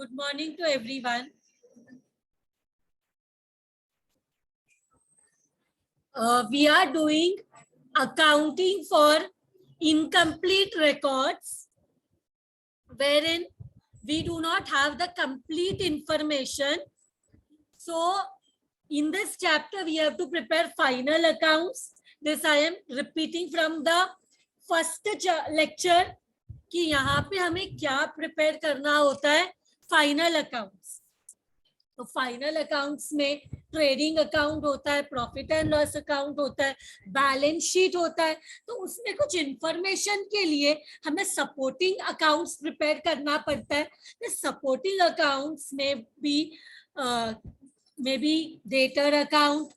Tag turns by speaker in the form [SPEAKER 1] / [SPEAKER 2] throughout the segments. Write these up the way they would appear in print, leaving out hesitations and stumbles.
[SPEAKER 1] Good morning to everyone. We are doing accounting for incomplete records, wherein we do not have the complete information. So, in this chapter, we have to prepare final accounts. This I am repeating from the first lecture कि यहाँ पे हमें क्या prepare करना होता है final accounts. तो final accounts में ट्रेडिंग अकाउंट होता है, प्रॉफिट एंड लॉस अकाउंट होता है, बैलेंस शीट होता है. तो उसमें कुछ इंफॉर्मेशन के लिए हमें सपोर्टिंग अकाउंट्स प्रिपेयर करना पड़ता है. सपोर्टिंग अकाउंट्स में भी debtor account,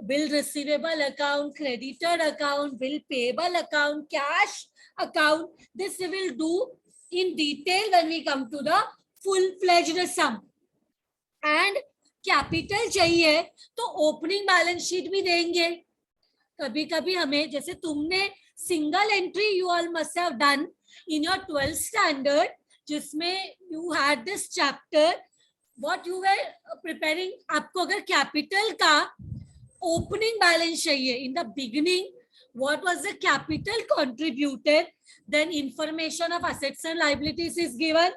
[SPEAKER 1] bill receivable account, creditor account, bill payable account, cash account. This we will do in detail when we come to the full-fledged sum. And capital चाहिए तो opening balance sheet भी देंगे. कभी कभी हमें, जैसे तुमने single entry you all must have done in your 12th standard, जिसमें you had this chapter, what you were preparing. आपको अगर capital का opening balance चाहिए, in the beginning what was the capital contributed, then information of assets and liabilities is given.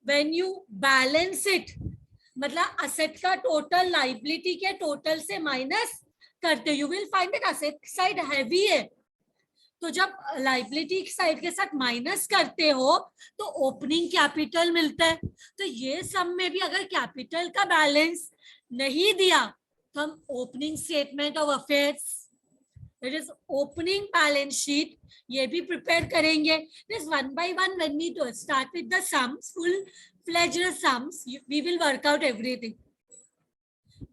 [SPEAKER 1] When you balance it, मतलब asset का total liability के total से minus करते, you will find that asset side heavy है. तो जब liability side के साथ minus करते हो तो opening capital मिलता है. तो ये सब में भी अगर capital का balance नहीं दिया तो हम opening statement of affairs, that is opening balance sheet, ये भी prepare करेंगे. This one by one when we start with the sums, full-fledged sums, we will work out everything.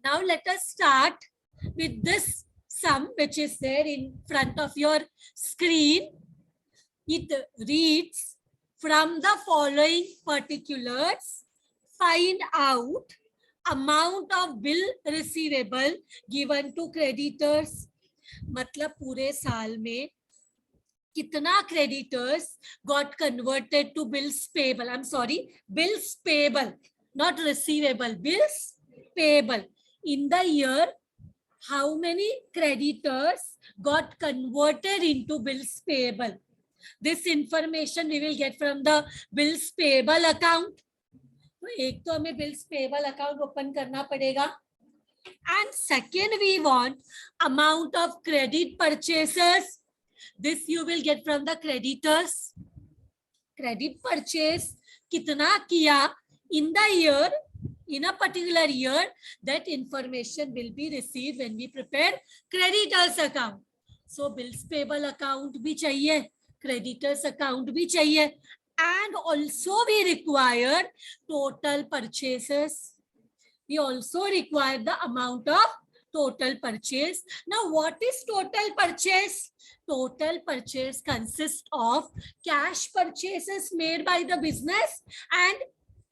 [SPEAKER 1] Now let us start with this sum which is there in front of your screen. It reads, from the following particulars, find out amount of bill receivable given to creditors. मतलब पूरे साल में कितना creditors got converted to bills payable. I'm sorry, bills payable, not receivable, bills payable. In the year, how many creditors got converted into bills payable? This information we will get from the bills payable account. तो एक तो हमें bills payable account open करना पड़ेगा. And second, we want amount of credit purchases. This you will get from the creditors. Credit purchase कितना किया in the year, in a particular year, that information will be received when we prepare creditors account. So bills payable account भी चाहिए, creditors account भी चाहिए, and also we require total purchases. We also require the amount of total purchase. Now, what is total purchase? Total purchase consists of cash purchases made by the business and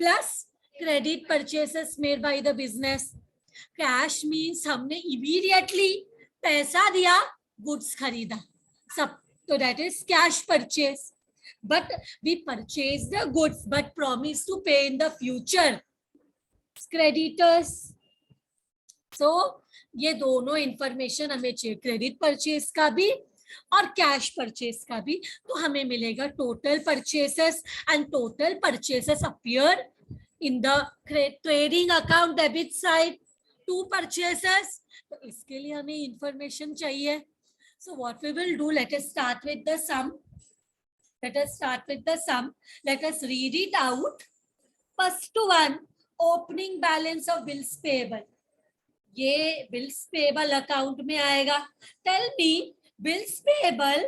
[SPEAKER 1] plus credit purchases made by the business. Cash means हमने immediately पैसा दिया, goods खरीदा, सब. So that is cash purchase. But we purchase the goods but promise to pay in the future. Creditors. So ये दोनों information हमें चाहिए, credit purchase का भी और cash purchase का भी. तो हमें मिलेगा total purchases, and total purchases appear in the trading account debit side. 2 purchases. तो इसके लिए हमें information चाहिए. So what we will do, let us start with the sum. Let us read it out. First one, opening balance of bills payable. ये bills payable account में आएगा. Tell me, bills payable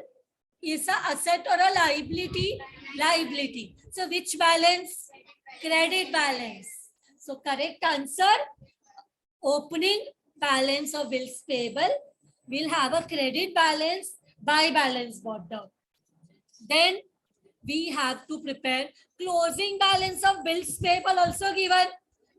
[SPEAKER 1] is a asset or a liability? Liability. So which balance? Credit balance. So correct answer, opening balance of bills payable will have a credit balance by balance brought down. Then we have to prepare closing balance of bills payable also given.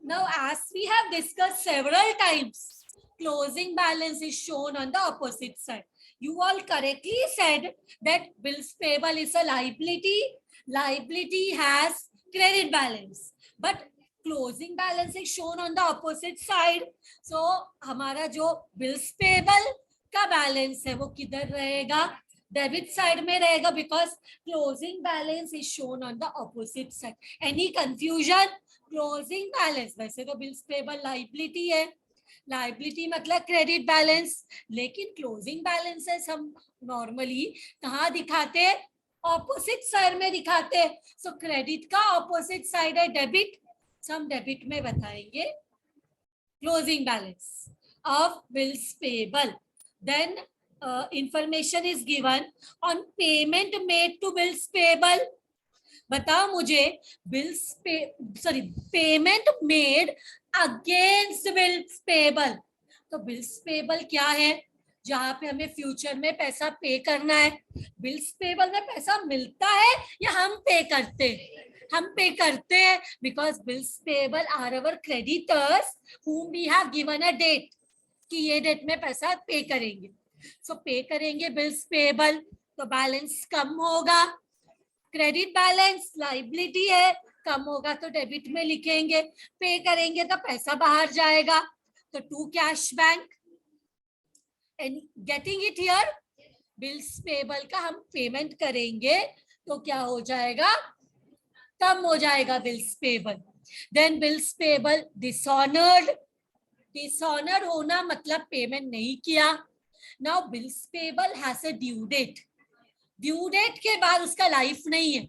[SPEAKER 1] Now, as we have discussed several times, closing balance is shown on the opposite side. You all correctly said that bills payable is a liability. Liability has credit balance. but closing balance is shown on the opposite side. So हमारा जो bills payable का balance है वो किधर रहेगा? Debit side में रहेगा, because closing balance is shown on the opposite side. Any confusion? Closing balance वैसे तो बिल्स पेबल लाइबिलिटी है, लाइबिलिटी मतलब क्रेडिट बैलेंस, लेकिन क्लोजिंग बैलेंसेस हम नॉर्मली कहाँ दिखाते हैं? ऑपोजिट साइड में दिखाते हैं. सो क्रेडिट का ऑपोजिट साइड है डेबिट, हम डेबिट में बताएंगे closing balance of bills payable. Then information is given on payment made to bills payable. बताओ मुझे payment made against bills payable. तो बिल्स पेबल क्या है? जहां पे हमें फ्यूचर में पैसा पे करना है. बिल्स पेबल में पैसा मिलता है या हम पे करते हैं? हम पे करते हैं, because bills payable are our creditors whom we have given a date कि ये डेट में पैसा पे करेंगे. सो पे करेंगे बिल्स पेबल, तो बैलेंस कम होगा. क्रेडिट बैलेंस लाइबिलिटी है, कम होगा तो डेबिट में लिखेंगे. पे करेंगे तो पैसा बाहर जाएगा, तो to cash bank. And getting it here, bills payable का हम पेमेंट करेंगे तो क्या हो जाएगा? कम हो जाएगा bills payable. Then bills payable dishonoured. Dishonoured होना मतलब पेमेंट नहीं किया. Now bills payable has a due date. Due date के बाद उसका लाइफ नहीं है,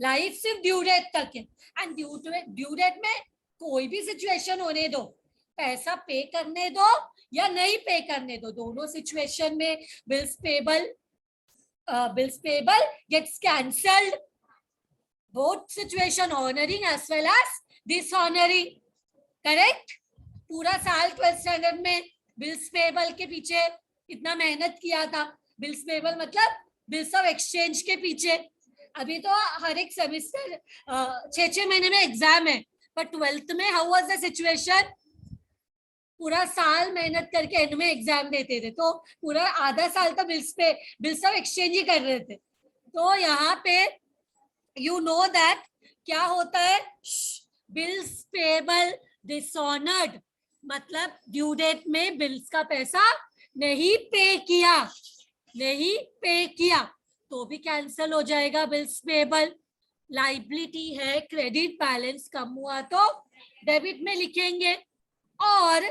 [SPEAKER 1] लाइफ सिर्फ ड्यू डेट तक है. एंड ड्यू डेट में कोई भी सिचुएशन होने दो, पैसा पे करने दो या नहीं पे करने दो, दोनों सिचुएशन में bills payable gets cancelled. Both situation honouring as well as dishonouring. Correct? पूरा साल 12th स्टैंडर्ड में बिल्स पेबल के पीछे इतना मेहनत किया था. बिल्स पेबल मतलब बिल्स ऑफ एक्सचेंज के पीछे. अभी तो हर एक सेमेस्टर 6-6 महीने में एग्जाम है, पर 12th में हाउ वाज द सिचुएशन? पूरा साल मेहनत करके एंड में एग्जाम देते थे, तो पूरा आधा साल तो बिल्स ऑफ एक्सचेंज ही कर रहे थे. तो यहाँ पे यू नो दैट क्या होता है? बिल्स पेबल डिसऑनर्ड मतलब ड्यू डेट में बिल्स का पैसा नहीं पे किया, नहीं पे किया तो भी कैंसल हो जाएगा बिल्स पेबल. लाइबिलिटी है, क्रेडिट बैलेंस कम हुआ तो डेबिट में लिखेंगे, और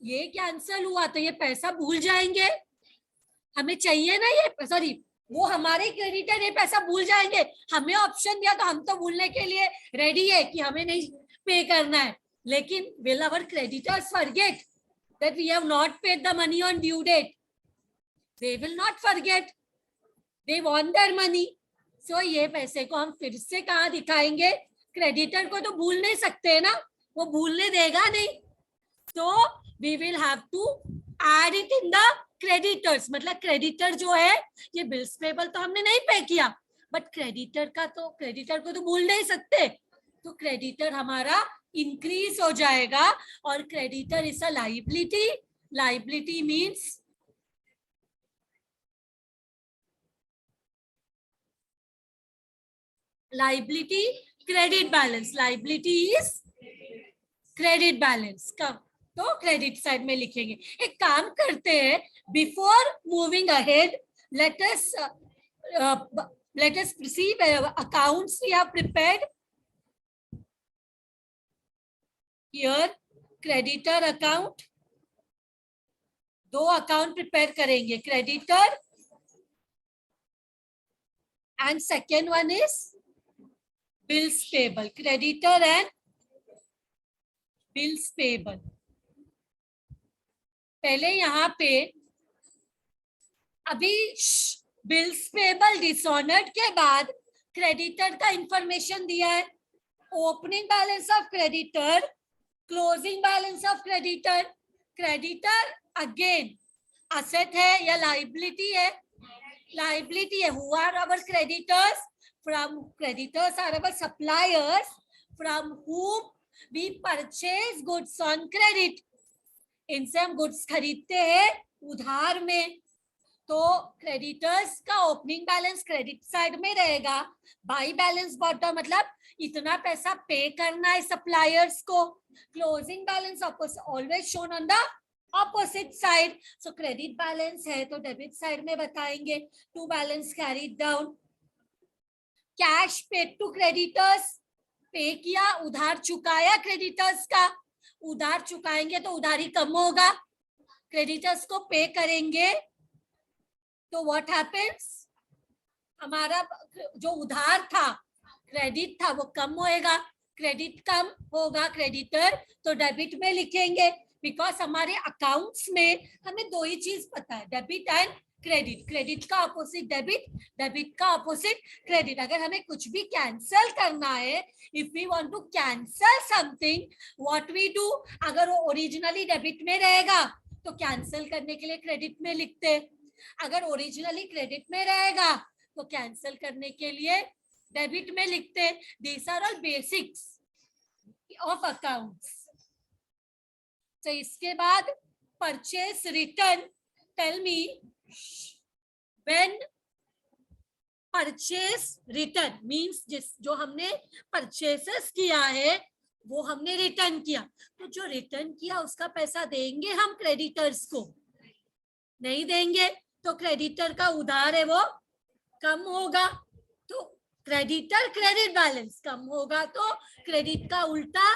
[SPEAKER 1] ये कैंसल हुआ तो ये पैसा भूल जाएंगे. हमें चाहिए ना ये, सॉरी वो हमारे क्रेडिटर ये पैसा भूल जाएंगे. हमें ऑप्शन दिया तो हम तो भूलने के लिए रेडी है कि हमें नहीं पे करना है. लेकिन will our creditors forget that we have not paid the money on due date? They will not forget. They want their money. So ये पैसे को हम फिर से कहाँ दिखाएंगे? क्रेडिटर को तो भूल नहीं सकते ना, वो भूलने देगा नहीं. तो we will have to add it in the creditors. मतलब क्रेडिटर जो है, ये बिल्स पेबल तो हमने नहीं पे किया, बट क्रेडिटर को तो भूल नहीं सकते. तो क्रेडिटर हमारा इंक्रीज हो जाएगा, और creditor is a liability. Liability means liability credit balance. Liability is credit balance. कब? तो क्रेडिट साइड में लिखेंगे. एक काम करते हैं, before moving ahead let us see accounts we have prepared. Here creditor account, दो अकाउंट प्रिपेयर करेंगे, creditor and second one is bills payable. Creditor and bills payable. पहले यहाँ पे अभी बिल्स पेबल डिसऑनर्ड के बाद क्रेडिटर का इंफॉर्मेशन दिया है. Opening balance of creditor, closing balance of creditor. Creditor again asset है या लाइबिलिटी है? लाइबिलिटी है. Who are our creditors? From creditors are our suppliers from whom we purchase goods on credit. इनसे हम goods खरीदते हैं उधार में. तो क्रेडिटर्स का ओपनिंग बैलेंस क्रेडिट साइड में रहेगा, बाई बैलेंस बॉटम मतलब इतना पैसा पे करना है सप्लायर्स को, closing balance always shown on the opposite side. So credit balance है तो डेबिट साइड में बताएंगे, to balance carried down. Cash paid to creditors, pay किया, उधार चुकाया क्रेडिटर्स का, उधार चुकाएंगे तो उधारी कम होगा, क्रेडिटर्स को पे करेंगे तो व्हाट हैपेंस, हमारा जो उधार था क्रेडिट था वो कम होएगा, क्रेडिट कम होगा क्रेडिटर तो डेबिट में लिखेंगे, बिकॉज हमारे अकाउंट्स में हमें दो ही चीज पता है, डेबिट एंड क्रेडिट, क्रेडिट का अपोजिट डेबिट, डेबिट का अपोजिट क्रेडिट। अगर हमें कुछ भी कैंसिल करना है, if we want to cancel something what we do, अगर वो ओरिजिनली डेबिट में रहेगा तो कैंसिल करने के लिए क्रेडिट में लिखते, अगर ओरिजिनली क्रेडिट में रहेगा तो कैंसिल करने के लिए डेबिट में लिखते। These are all basics of accounts. तो इसके बाद purchase return, tell me when purchase return means जो हमने परचेसेस किया है वो हमने रिटर्न किया, तो जो रिटर्न किया उसका पैसा देंगे हम क्रेडिटर्स को, नहीं देंगे तो क्रेडिटर का उधार है वो कम होगा, तो क्रेडिटर क्रेडिट बैलेंस कम होगा तो क्रेडिट का उल्टा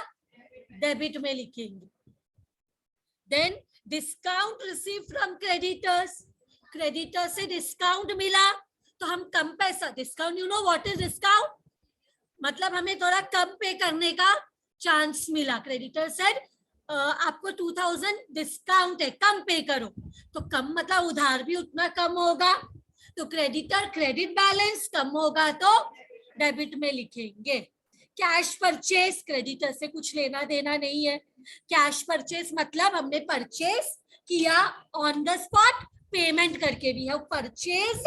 [SPEAKER 1] डेबिट में लिखेंगे। Then discount receive from creditors, creditor से डिस्काउंट मिला तो हम कम पैसा, discount you know what is discount, मतलब हमें थोड़ा कम पे करने का चांस मिला, क्रेडिटर सेड आपको 2000 डिस्काउंट है, कम पे करो, तो कम मतलब उधार भी उतना कम होगा, तो क्रेडिटर क्रेडिट बैलेंस कम होगा तो डेबिट में लिखेंगे। कैश परचेस, क्रेडिटर से कुछ लेना देना नहीं है, कैश परचेस मतलब हमने परचेस किया ऑन द स्पॉट, पेमेंट करके, we have purchase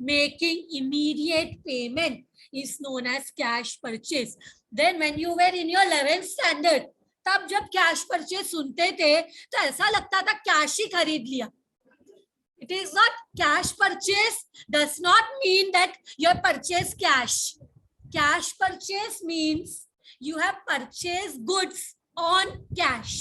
[SPEAKER 1] making immediate payment is known as cash purchase. Then when you were in your 11th standard, तब जब कैश परचेस सुनते थे तो ऐसा लगता था कैश ही खरीद लिया। It is not, cash purchase does not mean that you have purchased cash. Cash purchase means you have purchased goods on cash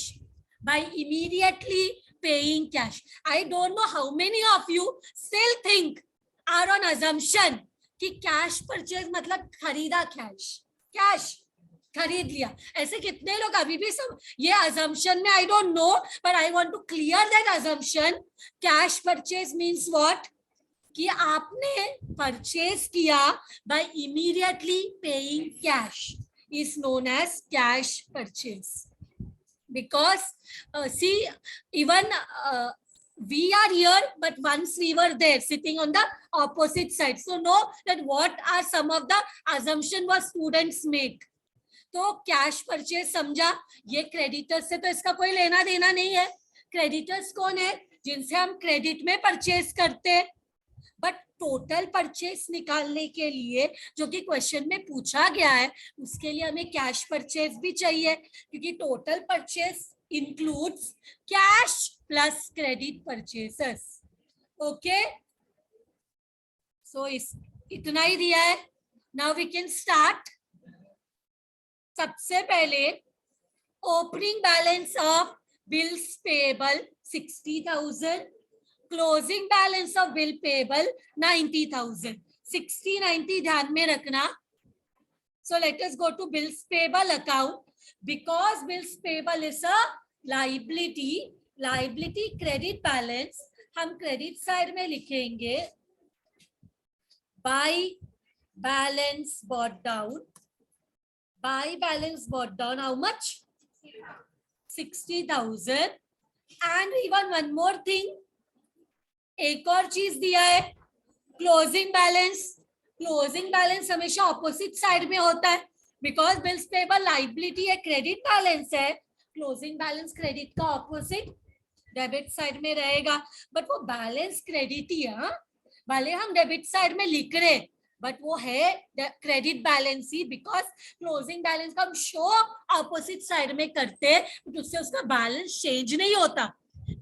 [SPEAKER 1] by immediately paying cash. I don't know how many of you still think are on assumption कि cash purchase मतलब खरीदा, cash cash खरीद लिया, ऐसे कितने लोग अभी भी सब ये अजम्पशन में, I don't know but I want to clear that assumption. Cash purchase means what, कि आपने परचेज किया by immediately paying cash is known as cash purchase, because see even we are here but once we were there sitting on the opposite side, so know that what are some of the assumption what students make. तो cash purchase समझा, ये creditors से तो इसका कोई लेना देना नहीं है, क्रेडिटर्स कौन है, जिनसे हम क्रेडिट में परचेज करते हैं, बट टोटल परचेज निकालने के लिए जो कि क्वेश्चन में पूछा गया है उसके लिए हमें कैश परचेज भी चाहिए, क्योंकि total purchase includes cash plus credit purchases. Okay, so इतना ही दिया है, now we can start. सबसे पहले opening balance of bills payable 60,000, closing balance of bill payable 90,000. 60 90 ध्यान में रखना. So let us go to bills payable account. Because bills payable is a liability, liability credit balance हम credit side में लिखेंगे by balance brought down, by balance brought down how much, 60,000. and even one more thing, एक और चीज दिया है closing balance, closing balance हमेशा opposite side में होता है, बिकॉज बिल्स पेबल लाइबिलिटी है, क्रेडिट बैलेंस है, क्लोजिंग बैलेंस क्रेडिट का ऑपोजिट डेबिट साइड में रहेगा, बट वो बैलेंस क्रेडिट ही है, भले हम डेबिट साइड में लिख रहे बट वो है credit balance he, because closing balance का हम शो ऑपोजिट साइड में करते हैं, तो उससे उसका बैलेंस चेंज नहीं होता,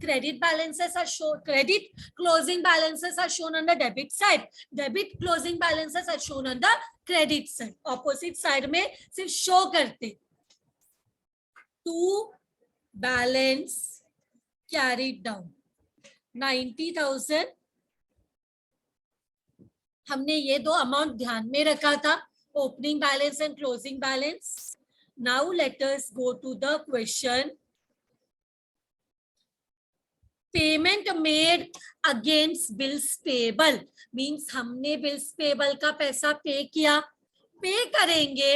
[SPEAKER 1] Credit balances are shown, credit closing balances are shown on the debit side. Debit closing balances are shown on the credit side. Opposite side में सिर्फ show करते. To balance carried down 90,000. हमने ये दो amount ध्यान में रखा था, opening balance and closing balance. Now let us go to the question. Payment made against bills payable means हमने बिल्स पेबल का पैसा पे किया. पे करेंगे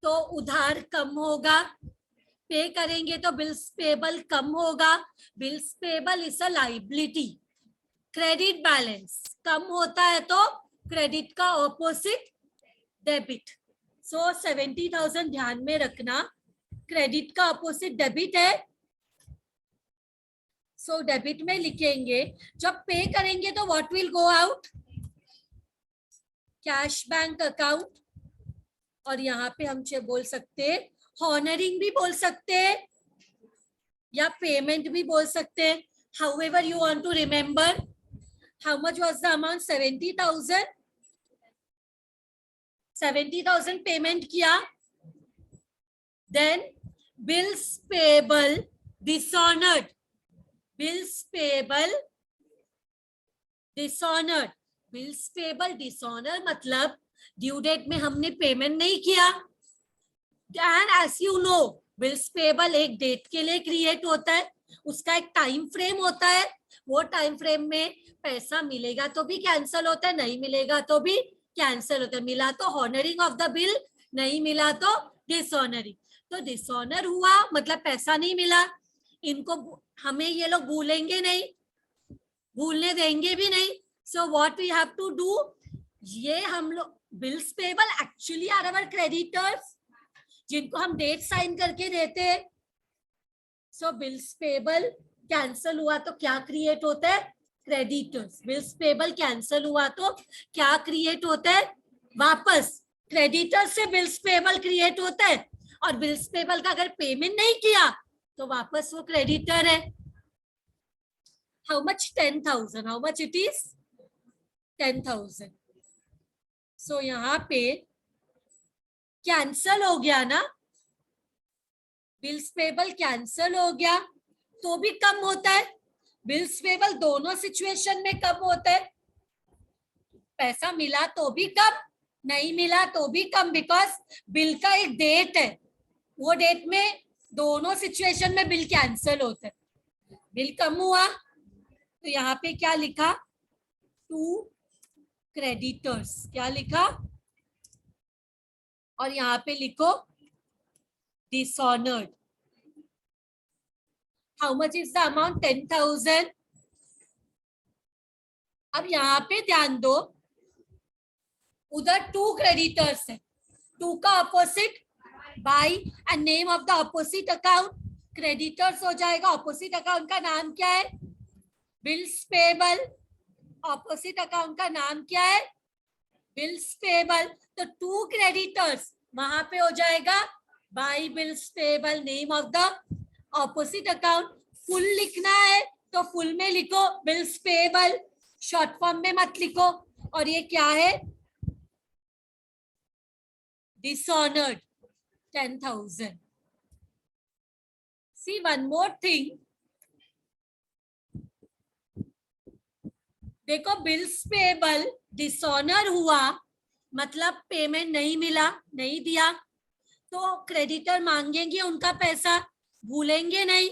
[SPEAKER 1] तो उधार कम होगा, पे करेंगे तो बिल्स पेबल कम होगा. Bills payable is a liability. Credit balance कम होता है तो क्रेडिट का ऑपोजिट डेबिट. सो 70,000 ध्यान में रखना. क्रेडिट का ऑपोजिट डेबिट है. सो डेबिट में लिखेंगे. जब पे करेंगे तो what will go out? Cash bank account. और यहाँ पे हम बोल सकते हैं हॉनरिंग भी बोल सकते हैं या पेमेंट भी बोल सकते हैं. However you want to remember. How much was the amount? 70,000. 70,000 payment किया. Then bills payable dishonoured. Bills payable dishonoured. Bills payable dishonour मतलब ड्यू डेट में हमने पेमेंट नहीं किया. And as you know bills payable एक डेट के लिए create होता है, उसका एक टाइम फ्रेम होता है. वो टाइम फ्रेम में पैसा मिलेगा तो भी कैंसिल होता है, नहीं मिलेगा तो भी कैंसिल होता है. मिला तो हॉनरिंग ऑफ द बिल, नहीं मिला तो डिसऑनरिंग. तो डिसऑनर हुआ मतलब पैसा नहीं मिला. इनको हमें ये लोग भूलेंगे नहीं, भूलने देंगे भी नहीं. So what we have to do, ये हम लोग bills payable actually are our creditors जिनको हम डेट साइन करके देते हैं. सो बिल्स पेबल कैंसिल हुआ तो क्या क्रिएट होता है? क्रेडिटर्स. बिल्स पेबल कैंसिल हुआ तो क्या क्रिएट होता है? वापस क्रेडिटर्स से बिल्स पेबल क्रिएट होता है. और बिल्स पेबल का अगर पेमेंट नहीं किया तो वापस वो क्रेडिटर है. How much? 10,000. How much it is? 10,000. सो यहाँ पे कैंसल हो गया ना, बिल्स पेबल कैंसल हो गया तो भी कम होता है. बिल्स पेबल दोनों सिचुएशन में कम होता है. पैसा मिला तो भी कम, नहीं मिला तो भी कम. बिकॉज बिल का एक डेट है, वो डेट में दोनों सिचुएशन में बिल कैंसल होता है. बिल कम हुआ तो यहाँ पे क्या लिखा? To creditors. क्या लिखा? और यहाँ पे लिखो dishonoured. How much is the amount? 10,000. अब यहाँ पे ध्यान दो, उधर टू क्रेडिटर्स है. टू का opposite by and name of the opposite account creditors हो जाएगा. ऑपोजिट अकाउंट का नाम क्या है? Bills payable. ऑपोजिट अकाउंट का नाम क्या है? Bills payable. तो टू क्रेडिटर्स वहां पे हो जाएगा by bills payable, name of the opposite account. Full लिखना है तो फुल में लिखो बिल्स पेबल, शॉर्ट फॉर्म में मत लिखो. और ये क्या है? डिसऑनर्ड 10,000. सी वन मोर थिंग. देखो बिल्स पेबल डिसऑनर हुआ मतलब पेमेंट नहीं मिला, नहीं दिया तो क्रेडिटर मांगेंगे उनका पैसा, भूलेंगे नहीं.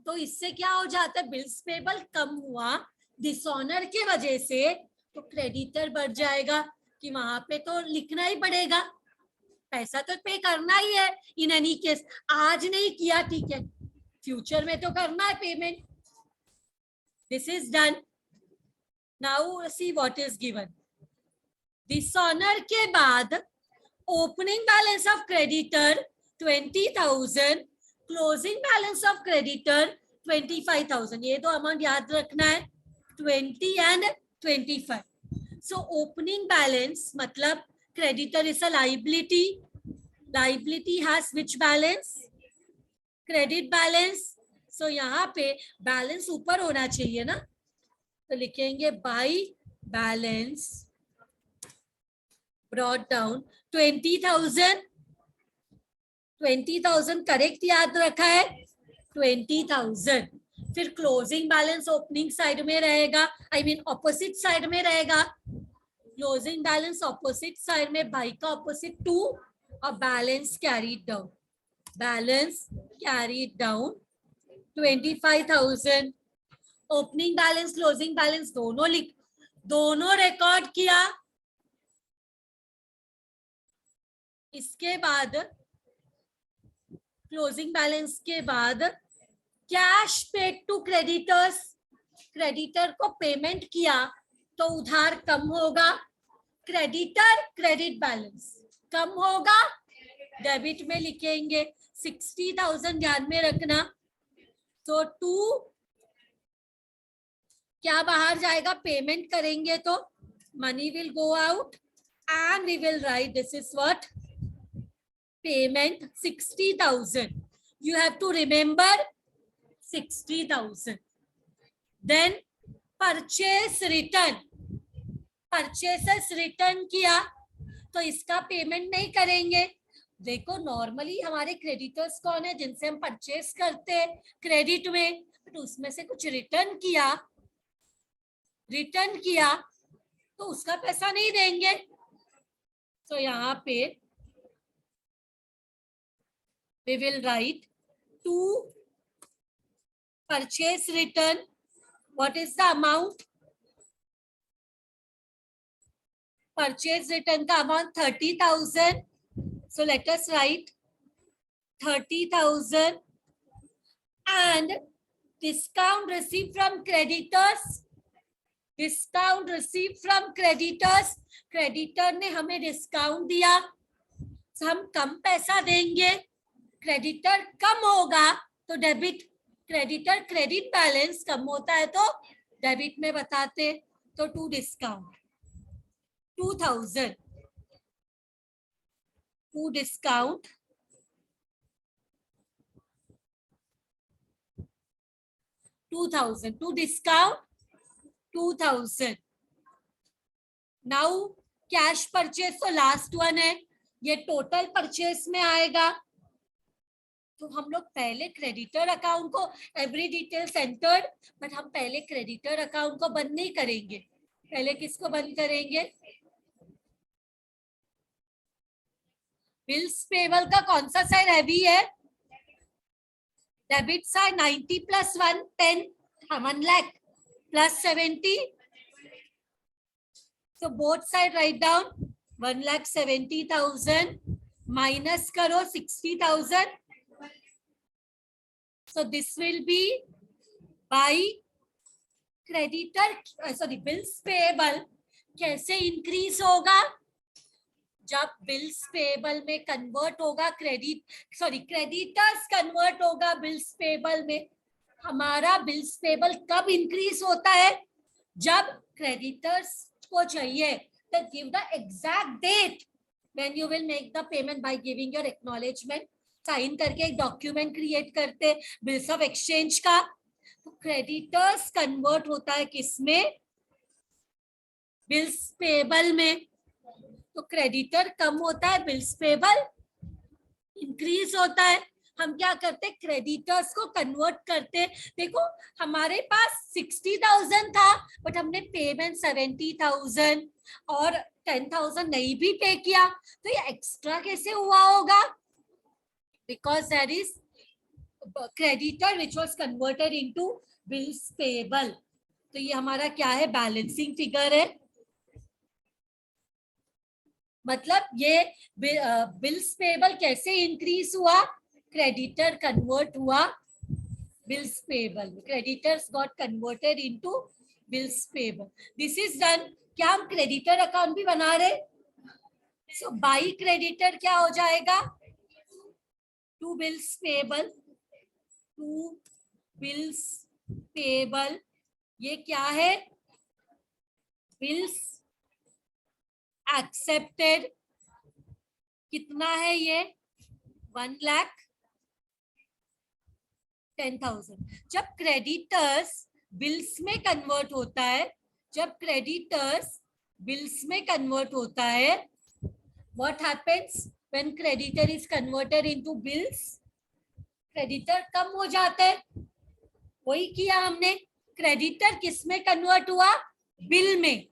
[SPEAKER 1] तो इससे क्या हो जाता है? बिल्स पेबल कम हुआ डिसऑनर के वजह से तो क्रेडिटर बढ़ जाएगा कि वहां पे तो लिखना ही पड़ेगा, पैसा तो पे करना ही है. इन एनी केस आज नहीं किया ठीक है, फ्यूचर में तो करना है payment. This is done. Now see what is given. Dishonour के बाद opening balance of creditor 20,000, closing balance of creditor 25,000. ये दो अमाउंट याद रखना है, 20 एंड 25. सो ओपनिंग बैलेंस मतलब creditor is a liability. Liability has which balance? Credit balance. सो यहाँ पे बैलेंस ऊपर होना चाहिए ना, तो लिखेंगे by balance brought down 20,000। 20,000 correct याद रखा है, 20,000। फिर क्लोजिंग बैलेंस ओपनिंग साइड में रहेगा, आई मीन ऑपोजिट साइड में रहेगा। क्लोजिंग बैलेंस ऑपोजिट साइड में, बाई का ऑपोजिट 2 और balance carried down, balance carried down 25,000। Opening balance closing balance दोनों रिकॉर्ड किया। इसके बाद क्लोजिंग बैलेंस के बाद cash paid to creditors, creditor को पेमेंट किया तो उधार कम होगा, क्रेडिटर क्रेडिट बैलेंस कम होगा, डेबिट में लिखेंगे 60,000 ध्यान में रखना। तो 2 क्या बाहर जाएगा, पेमेंट करेंगे तो money will go out and we will write this is what payment 60,000. You have to remember 60,000. Then purchase return, purchases return किया तो इसका पेमेंट नहीं करेंगे। देखो नॉर्मली हमारे क्रेडिटर्स कौन है, जिनसे हम परचेस करते हैं क्रेडिट में, तो उसमें से कुछ रिटर्न किया तो उसका पैसा नहीं देंगे। तो यहाँ पे we will write to purchase return. What is the amount? Purchase return का amount 30,000. So let us write 30,000 and discount received from creditors. Discount received from creditors. Creditor ने हमें डिस्काउंट दिया, so हम कम पैसा देंगे। क्रेडिटर कम होगा तो डेबिट, क्रेडिटर क्रेडिट बैलेंस कम होता है तो डेबिट में बताते। तो to discount 2,000, to discount 2,000, to discount 2,000। Now cash purchase तो लास्ट वन है, ये टोटल परचेस में आएगा। तो हम लोग पहले क्रेडिटर अकाउंट को, एवरी डिटेल सेंटर्ड, बट हम पहले क्रेडिटर अकाउंट को बंद नहीं करेंगे। पहले किसको बंद करेंगे, बिल्स पेबल का कौन सा साइड हैवी है, debit side 90 + 1 10, 1 lakh + 70, so both side write down 1,70,000 minus करो 60,000, so this will be by creditor, sorry bills payable कैसे इंक्रीज होगा, जब बिल्स पेबल में कन्वर्ट होगा क्रेडिटर्स कन्वर्ट होगा बिल्स पेबल में। हमारा बिल्स पेबल कब इंक्रीज होता है, जब क्रेडिटर्स को चाहिए तो give the exact date when you will make the payment by giving your acknowledgement. Sign करके एक डॉक्यूमेंट क्रिएट करते बिल्स ऑफ एक्सचेंज का। तो क्रेडिटर्स कन्वर्ट होता है किसमें, बिल्स पेबल में। तो क्रेडिटर कम होता है, बिल्स पेबल इंक्रीज होता है। हम क्या करते, क्रेडिटर्स को कन्वर्ट करते। देखो हमारे पास 60,000 था बट हमने पेमेंट 70,000 और 10,000 नहीं भी पे किया, तो ये एक्स्ट्रा कैसे हुआ होगा, because that is creditor which was converted into bills payable. तो ये हमारा क्या है, बैलेंसिंग फिगर है। मतलब ये बिल्स पेबल कैसे इंक्रीज हुआ, क्रेडिटर कन्वर्ट हुआ bills payable, creditors got converted into bills payable. This is done. क्या हम क्रेडिटर अकाउंट भी बना रहे, सो बाई क्रेडिटर क्या हो जाएगा, to bills payable, to bills payable. ये क्या है, बिल्स एक्सेप्टेड। कितना है ये, 1 लाख 10,000. जब क्रेडिटर्स बिल्स में कन्वर्ट होता है, जब क्रेडिटर्स बिल्स में कन्वर्ट होता है, what happens when creditor is converted into bills? Creditor कम हो जाते हैं. वही किया हमने. क्रेडिटर किस में कन्वर्ट हुआ? बिल में.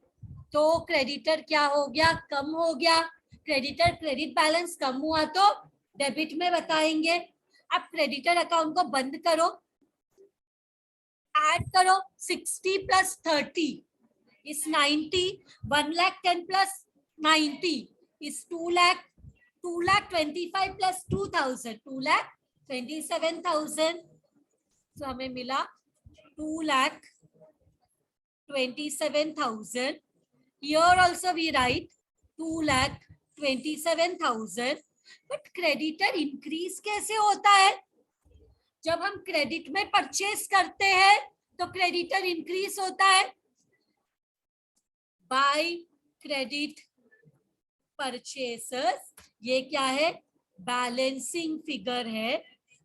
[SPEAKER 1] तो क्रेडिटर क्या हो गया? कम हो गया. क्रेडिटर क्रेडिट बैलेंस कम हुआ तो डेबिट में बताएंगे. अब क्रेडिटर अकाउंट को बंद करो, ऐड करो. 60 plus 30 is 90. 1,10,000 plus 90 is 2,00,000. 2,25,000 plus 2,000 2,27,000. तो हमें मिला 2,27,000. Here also we write 2,27,000. But creditor increase कैसे होता है? जब हम क्रेडिट में परचेस करते हैं तो क्रेडिटर इंक्रीज होता है. बाय क्रेडिट परचेसेस, ये क्या है? बैलेंसिंग फिगर है.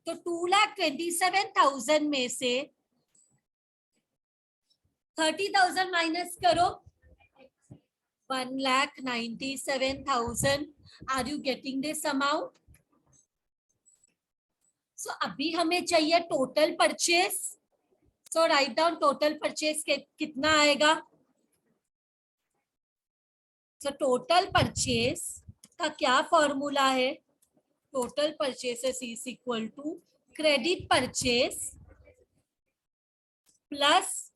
[SPEAKER 1] तो 2,27,000 में से 30,000 माइनस करो. 1,97,000. Are you getting this amount? So अभी हमें चाहिए total purchase. So write down total purchase कितना आएगा. सो टोटल परचेस का क्या फॉर्मूला है? Total purchases is equal to credit purchase plus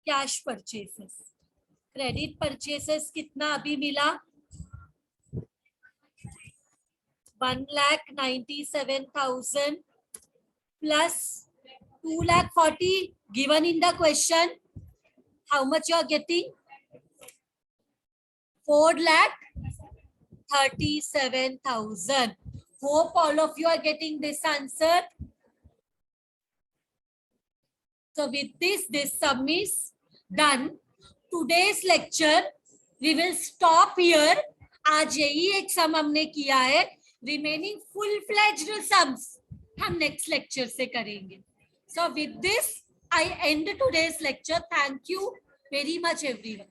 [SPEAKER 1] cash purchases. Credit purchases कितना अभी मिला? 1,97,000 plus 2,40,000 given in the question. How much you are getting? 4,37,000. Hope all of you are getting this answer. So with this sum is done. Today's lecture we will stop here. आज यही एक सम हमने किया है. Remaining full fledged sums हम next lecture से करेंगे. So with this I and today's lecture. Thank you very much everyone.